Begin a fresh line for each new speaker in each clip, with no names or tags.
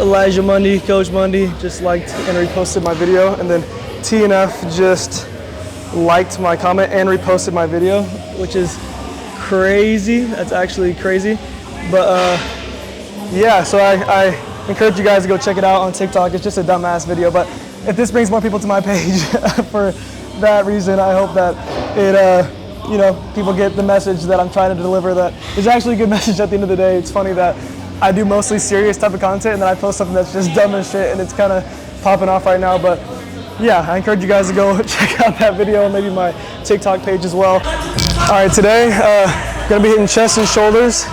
Elijah Mundy, Coach Mundy, just liked and reposted my video. And then TNF just liked my comment and reposted my video, which is crazy. That's actually crazy. But yeah, so I encourage you guys to go check it out on TikTok. It's just a dumbass video, but if this brings more people to my page for that reason, I hope that it, you know, people get the message that I'm trying to deliver. That is actually a good message at the end of the day. It's funny that I do mostly serious type of content, and then I post something that's just dumb as shit, and it's kind of popping off right now. But yeah, I encourage you guys to go check out that video and maybe my TikTok page as well. All right, today, gonna be hitting chest and shoulders.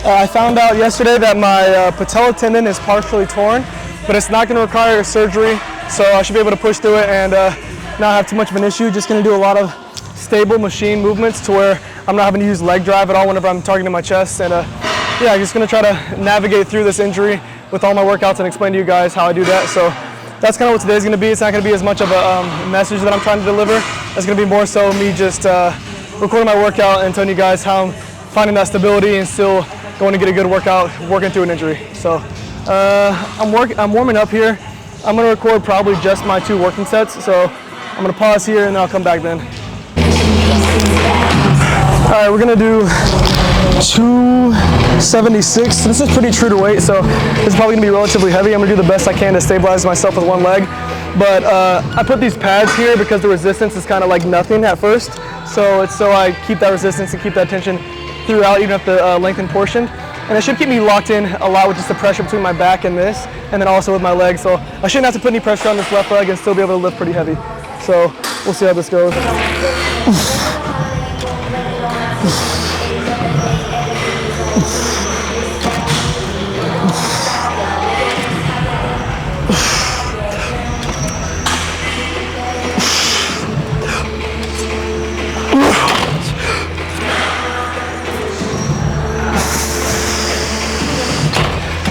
I found out yesterday that my patella tendon is partially torn, but it's not gonna require surgery, so I should be able to push through it and not have too much of an issue. Just gonna do a lot of stable machine movements to where I'm not having to use leg drive at all whenever I'm targeting my chest. And yeah, I'm just gonna try to navigate through this injury with all my workouts and explain to you guys how I do that. So that's kind of what today's gonna be. It's not gonna be as much of a message that I'm trying to deliver. It's gonna be more so me just recording my workout and telling you guys how I'm finding that stability and still going to get a good workout working through an injury. So I'm warming up here. I'm gonna record probably just my 2 working sets. So I'm gonna pause here and then I'll come back then. All right, we're gonna do 276. This is pretty true to weight, so this is probably gonna be relatively heavy. I'm gonna do the best I can to stabilize myself with one leg. But I put these pads here because the resistance is kind of like nothing at first. So it's so I keep that resistance and keep that tension throughout, even at the lengthened portion. And it should keep me locked in a lot with just the pressure between my back and this, and then also with my legs. So I shouldn't have to put any pressure on this left leg and still be able to lift pretty heavy. So we'll see how this goes.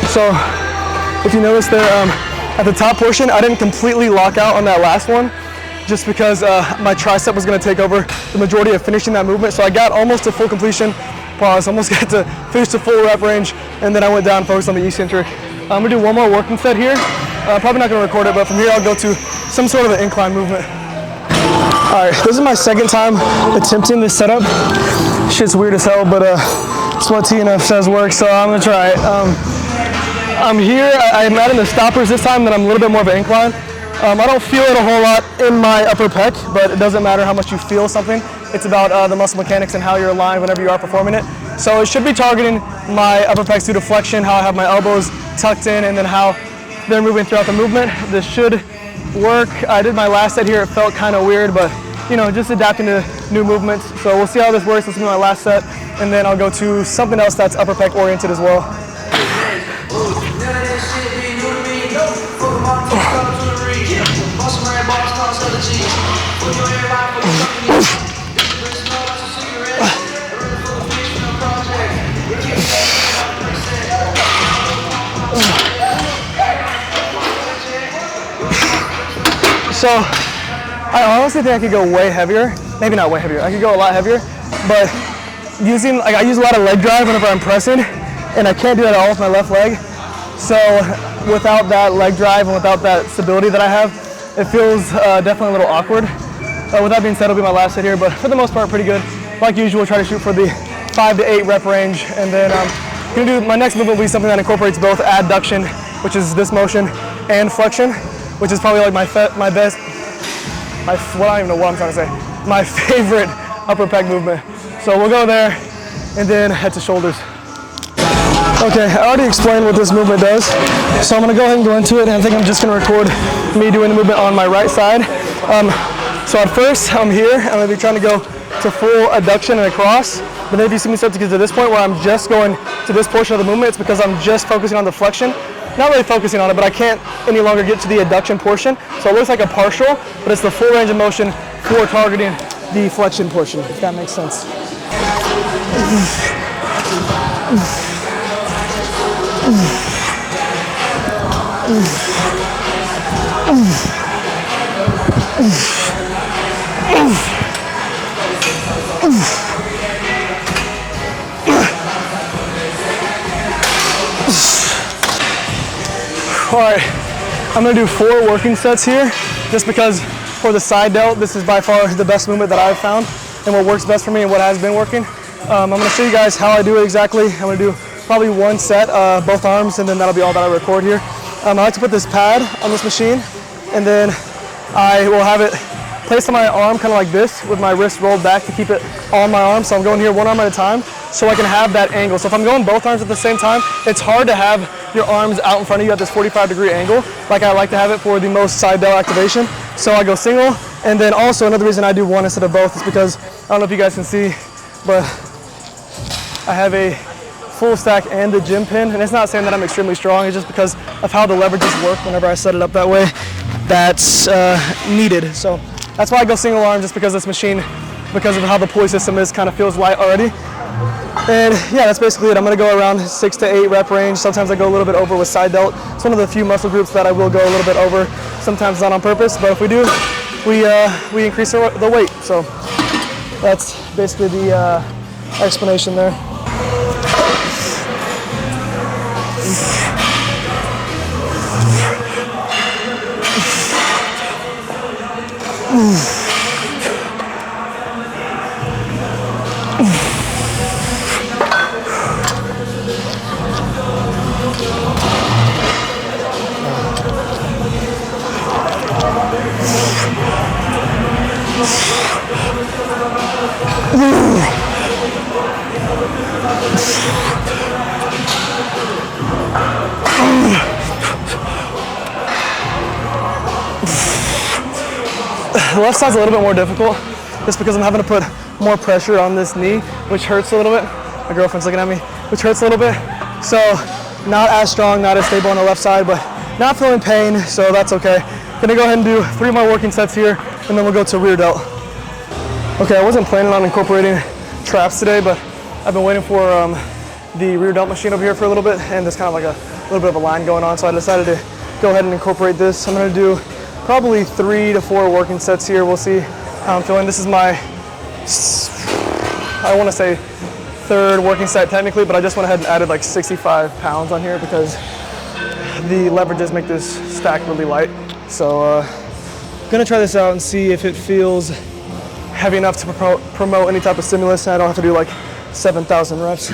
So if you notice there at the top portion, I didn't completely lock out on that last one just because my tricep was gonna take over the majority of finishing that movement. So I got almost to full completion, almost got to finish the full rep range, and then I went down and focused on the eccentric. I'm gonna do one more working set here. Probably not gonna record it, but from here I'll go to some sort of an incline movement. All right, this is my second time attempting this setup. Shit's weird as hell, but it's what TNF says works, so I'm gonna try it. I'm here, I'm adding the stoppers this time, then I'm a little bit more of an incline. I don't feel it a whole lot in my upper pec, but it doesn't matter how much you feel something. It's about the muscle mechanics and how you're aligned whenever you are performing it. So it should be targeting my upper pecs through deflection, how I have my elbows tucked in, and then how they're moving throughout the movement. This should work. I did my last set here, it felt kind of weird, but you know, just adapting to new movements. So we'll see how this works. This will be my last set, and then I'll go to something else that's upper pec oriented as well. So I honestly think I could go way heavier. Maybe not way heavier. I could go a lot heavier, but I use a lot of leg drive whenever I'm pressing, and I can't do that at all with my left leg. So without that leg drive and without that stability that I have, it feels definitely a little awkward. With that being said, it'll be my last set here, but for the most part, pretty good. Like usual, try to shoot for the 5 to 8 rep range, and then gonna do my next movement will be something that incorporates both adduction, which is this motion, and flexion, which is probably like my favorite upper pec movement. So we'll go there, and then head to shoulders. Okay, I already explained what this movement does, so I'm gonna go ahead and go into it, and I think I'm just gonna record me doing the movement on my right side. So at first, I'm here, I'm gonna be trying to go to full adduction and across, but then if you see me start to get to this point where I'm just going to this portion of the movement, it's because I'm just focusing on the flexion. Not really focusing on it, but I can't any longer get to the adduction portion, so it looks like a partial, but it's the full range of motion for targeting the flexion portion, if that makes sense. All right, I'm gonna do 4 working sets here, just because for the side delt, this is by far the best movement that I've found and what works best for me and what has been working. I'm gonna show you guys how I do it exactly. I'm gonna do probably 1 set, both arms, and then that'll be all that I record here. I like to put this pad on this machine, and then I will have it placed on my arm kind of like this with my wrist rolled back to keep it on my arm. So I'm going here 1 arm at a time so I can have that angle. So if I'm going both arms at the same time, it's hard to have your arms out in front of you at this 45-degree angle like I like to have it for the most side delt activation. So I go single, and then also another reason I do 1 instead of both is because, I don't know if you guys can see, but I have a full stack and the gym pin, and it's not saying that I'm extremely strong, it's just because of how the leverages work whenever I set it up that way. That's needed. So that's why I go single arm, just because this machine, because of how the pulley system is, kind of feels light already. And yeah, that's basically it. I'm gonna go around 6 to 8 rep range. Sometimes I go a little bit over with side delt. It's one of the few muscle groups that I will go a little bit over, sometimes not on purpose, but if we do, we increase the weight. So that's basically the explanation there. The left side's a little bit more difficult just because I'm having to put more pressure on this knee, which hurts a little bit. My girlfriend's looking at me, which hurts a little bit. So not as strong, not as stable on the left side, but not feeling pain, so that's okay. Gonna go ahead and do 3 more working sets here, and then we'll go to rear delt. Okay, I wasn't planning on incorporating traps today, but I've been waiting for the rear delt machine over here for a little bit, and there's kind of like a little bit of a line going on, so I decided to go ahead and incorporate this. I'm gonna do probably 3 to 4 working sets here. We'll see how I'm feeling. This is my, I want to say 3rd working set technically, but I just went ahead and added like 65 pounds on here because the leverages make this stack really light. So gonna try this out and see if it feels heavy enough to promote any type of stimulus, and I don't have to do like 7,000 reps.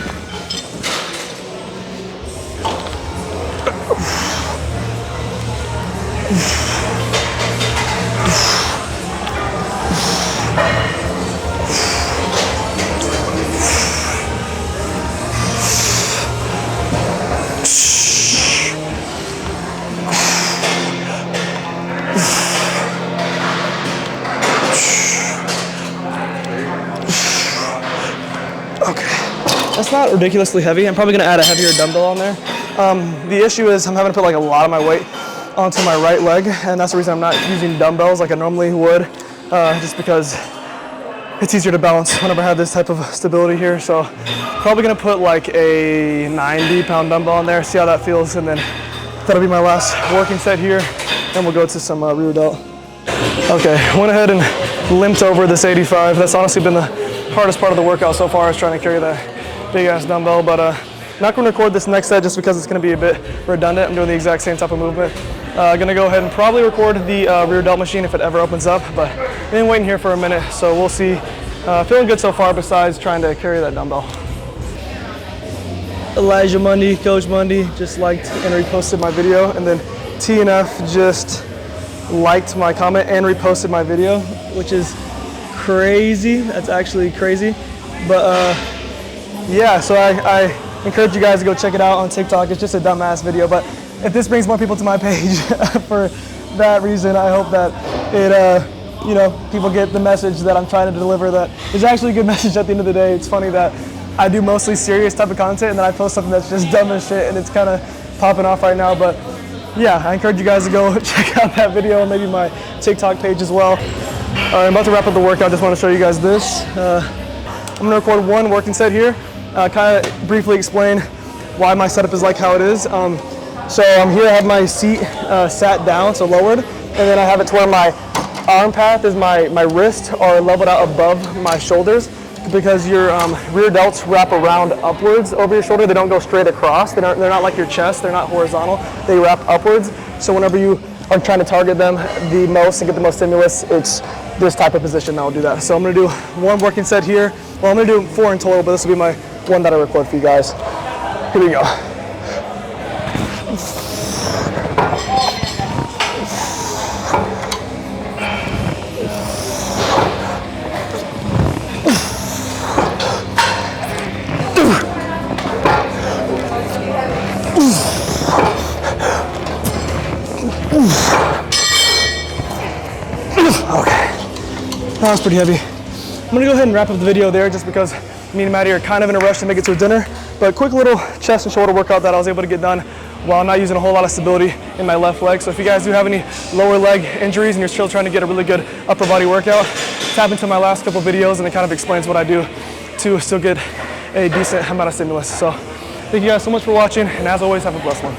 That's not ridiculously heavy. I'm probably gonna add a heavier dumbbell on there. The issue is I'm having to put like a lot of my weight onto my right leg, and that's the reason I'm not using dumbbells like I normally would, just because it's easier to balance whenever I have this type of stability here. So probably gonna put like a 90-pound dumbbell on there, see how that feels, and then that'll be my last working set here, and we'll go to some rear delt. Okay, went ahead and limped over this 85. That's honestly been the hardest part of the workout so far, is trying to carry that big ass dumbbell, but not gonna record this next set just because it's gonna be a bit redundant. I'm doing the exact same type of movement. Gonna go ahead and probably record the rear delt machine if it ever opens up, but I've been waiting here for a minute, so we'll see. Feeling good so far besides trying to carry that dumbbell. Elijah Mundy, Coach Mundy, just liked and reposted my video, and then TNF just liked my comment and reposted my video, which is crazy. That's actually crazy. But yeah, so I encourage you guys to go check it out on TikTok. It's just a dumbass video, but if this brings more people to my page for that reason, I hope that it, you know, people get the message that I'm trying to deliver, that it's actually a good message at the end of the day. It's funny that I do mostly serious type of content, and then I post something that's just dumb as shit, and it's kind of popping off right now. But yeah, I encourage you guys to go check out that video, and maybe my TikTok page as well. All right, I'm about to wrap up the workout. Just want to show you guys this. I'm gonna record 1 working set here. Kind of briefly explain why my setup is like how it is. So I'm here, I have my seat sat down, so lowered, and then I have it to where my arm path is my wrist are leveled out above my shoulders. because your rear delts wrap around upwards over your shoulder. They don't go straight across. They're not like your chest. They're not horizontal. They wrap upwards. So whenever you are trying to target them the most and get the most stimulus, it's this type of position that will do that. So I'm gonna do one working set here. Well, I'm gonna do 4 in total, but this will be my one that I record for you guys. Here we go. Okay, that was pretty heavy. I'm gonna go ahead and wrap up the video there just because me and Maddie are kind of in a rush to make it to dinner. But quick little chest and shoulder workout that I was able to get done while not using a whole lot of stability in my left leg. So if you guys do have any lower leg injuries and you're still trying to get a really good upper body workout, tap into my last couple videos and it kind of explains what I do to still get a decent amount of stimulus. So thank you guys so much for watching, and as always, have a blessed one.